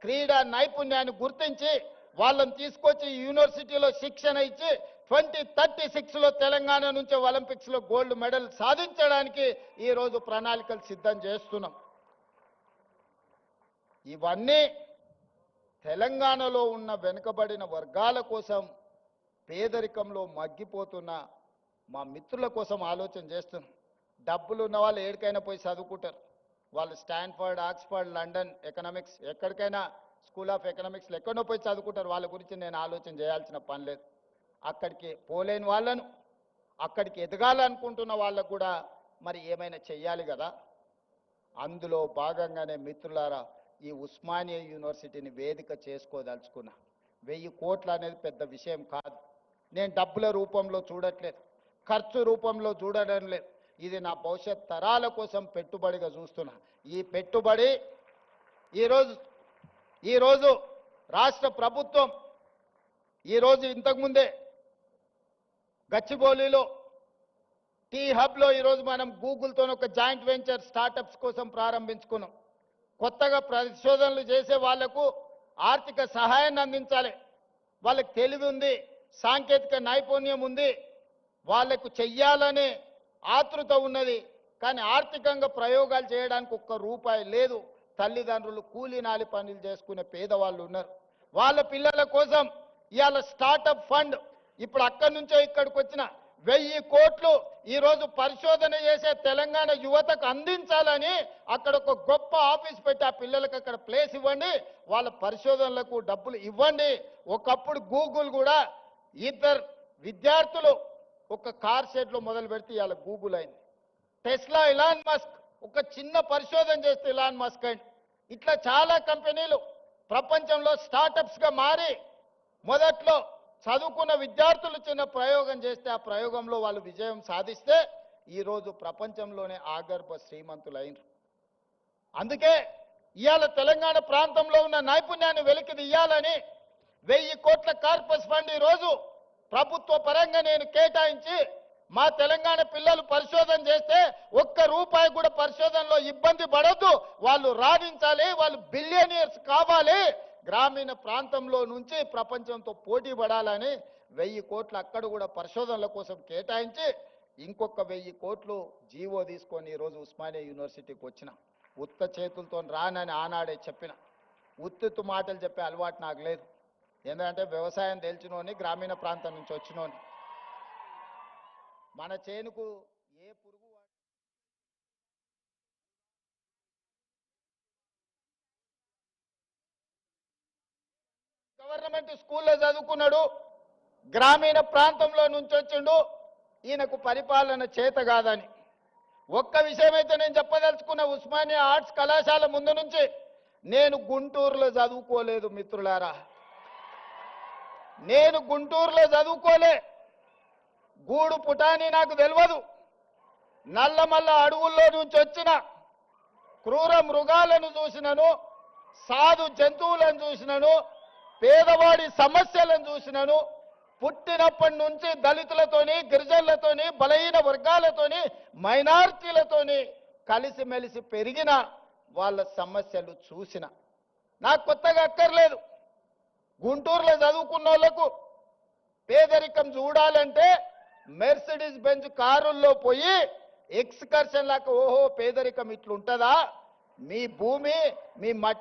క్రీడా నైపుణ్యాన్ని గుర్తించి వాళ్ళని తీసుకొచ్చి యూనివర్సిటీలో శిక్షణ ఇచ్చి 2036లో తెలంగాణ నుంచి ఒలింపిక్స్లో గోల్డ్ మెడల్ సాధించడానికి ఈరోజు ప్రణాళికలు సిద్ధం చేస్తున్నాం. ఇవన్నీ తెలంగాణలో ఉన్న వెనుకబడిన వర్గాల కోసం, పేదరికంలో మగ్గిపోతున్న మా మిత్రుల కోసం ఆలోచన చేస్తున్నాం. డబ్బులు ఉన్న వాళ్ళు ఎక్కడికైనా పోయి చదువుకుంటారు. వాళ్ళు స్టాన్ఫర్డ్, ఆక్స్ఫర్డ్, లండన్ ఎకనామిక్స్, ఎక్కడికైనా స్కూల్ ఆఫ్ ఎకనామిక్స్లో ఎక్కడో పోయి చదువుకుంటారు. వాళ్ళ గురించి నేను ఆలోచన చేయాల్సిన పని లేదు. అక్కడికి పోలేని వాళ్ళను, అక్కడికి ఎదగాలనుకుంటున్న వాళ్ళకు కూడా మరి ఏమైనా చెయ్యాలి కదా. అందులో భాగంగానే మిత్రులారా, ఈ ఉస్మానియా యూనివర్సిటీని వేదిక చేసుకోదలుచుకున్నా. 1000 కోట్లు అనేది పెద్ద విషయం కాదు. నేను డబ్బుల రూపంలో చూడట్లేదు, ఖర్చు రూపంలో చూడడం లేదు. ఇది నా భవిష్యత్ తరాల కోసం పెట్టుబడిగా చూస్తున్నా. ఈ పెట్టుబడి ఈరోజు రాష్ట్ర ప్రభుత్వం ఇంతకుముందే గచ్చిబౌలిలో టీ హబ్లో ఈరోజు మనం గూగుల్తో ఒక జాయింట్ వెంచర్ స్టార్టప్స్ కోసం ప్రారంభించుకున్నాం. కొత్తగా పరిశోధనలు చేసే వాళ్లకు ఆర్థిక సహాయాన్ని అందించాలి. వాళ్ళకి తెలివి ఉంది, సాంకేతిక నైపుణ్యం ఉంది, వాళ్లకు చెయ్యాలనే ఆతృత ఉన్నది. కానీ ఆర్థికంగా ప్రయోగాలు చేయడానికి ఒక్క రూపాయి లేదు. తల్లిదండ్రులు కూలీనాలి పనులు చేసుకునే పేదవాళ్ళు ఉన్నారు. వాళ్ళ పిల్లల కోసం ఇవాళ స్టార్టప్ ఫండ్ ఇప్పుడు అక్కడి నుంచో ఇక్కడికి వచ్చిన 1000 కోట్లు ఈరోజు పరిశోధన చేసే తెలంగాణ యువతకు అందించాలని అక్కడ ఒక గొప్ప ఆఫీస్ పెట్టి ఆ పిల్లలకు అక్కడ ప్లేస్ ఇవ్వండి, వాళ్ళ పరిశోధనలకు డబ్బులు ఇవ్వండి. ఒకప్పుడు గూగుల్ కూడా 2 విద్యార్థులు ఒక కార్ షెడ్లో మొదలు పెడితే ఇవాళ గూగుల్ అయింది. టెస్లా, ఇలాన్ మస్క్ ఒక చిన్న పరిశోధన చేస్తే ఇలాన్ మస్క్ అయింది. ఇట్లా చాలా కంపెనీలు ప్రపంచంలో స్టార్టప్స్గా మారి మొదట్లో చదువుకున్న విద్యార్థులు చిన్న ప్రయోగం చేస్తే ఆ ప్రయోగంలో వాళ్ళు విజయం సాధిస్తే ఈరోజు ప్రపంచంలోనే ఆగర్భ శ్రీమంతులైనరు. అందుకే ఇవాళ తెలంగాణ ప్రాంతంలో ఉన్న నైపుణ్యాన్ని వెలికి తీయాలని 1000 కోట్ల కార్పస్ ఫండ్ ఈరోజు ప్రభుత్వ పరంగా నేను కేటాయించి మా తెలంగాణ పిల్లలు పరిశోధన చేస్తే ఒక్క రూపాయి కూడా పరిశోధనలో ఇబ్బంది పడొద్దు, వాళ్ళు రాణించాలి, వాళ్ళు బిలియనియర్స్ కావాలి, గ్రామీణ ప్రాంతంలో నుంచి ప్రపంచంతో పోటీ పడాలని 1000 కోట్లు అక్కడ కూడా పరిశోధనల కోసం కేటాయించి ఇంకొక 1000 కోట్లు జీవో తీసుకొని ఈరోజు ఉస్మానియా యూనివర్సిటీకి వచ్చిన. ఉత్త చేతులతో రానని ఆనాడే చెప్పిన. ఉత్తుత్తు మాటలు చెప్పే అలవాటు నాకు లేదు. ఎందుకంటే వ్యవసాయం తెలిసినోని, గ్రామీణ ప్రాంతం నుంచి వచ్చినోని. మన చేనుకు ఏ పురుగు గవర్నమెంట్ స్కూల్లో చదువుకున్నాడు, గ్రామీణ ప్రాంతంలో నుంచి వచ్చిండు, ఈయనకు పరిపాలన చేత కాదని. ఒక్క విషయం అయితే నేను చెప్పదలుచుకున్న, ఉస్మానియా ఆర్ట్స్ కళాశాల ముందు నుంచి నేను గుంటూరులో చదువుకోలేదు మిత్రులారా. నేను గుంటూరులో చదువుకోలే. గూడు పుటాని నాకు తెలియదు. నల్లమల్ల అడవుల్లో నుంచి వచ్చిన క్రూర మృగాలను చూసినను, సాధు జంతువులను చూసినను, పేదవాడి సమస్యలను చూసినను. పుట్టినప్పటి నుంచి దళితులతోని, గిరిజనులతోని, బలహీన వర్గాలతోని, మైనారిటీలతోని కలిసిమెలిసి పెరిగిన వాళ్ళ సమస్యలు చూసిన. నాకు కొత్తగా అక్కర్లేదు. గుంటూరులో చదువుకున్న వాళ్ళకు పేదరికం చూడాలంటే మెర్సిడీస్ బెంజ్ కారుల్లో పోయి ఎక్స్కర్షన్ లాగా ఓహో పేదరికం ఇట్లుంటుందా, మీ భూమి మీ మట్టి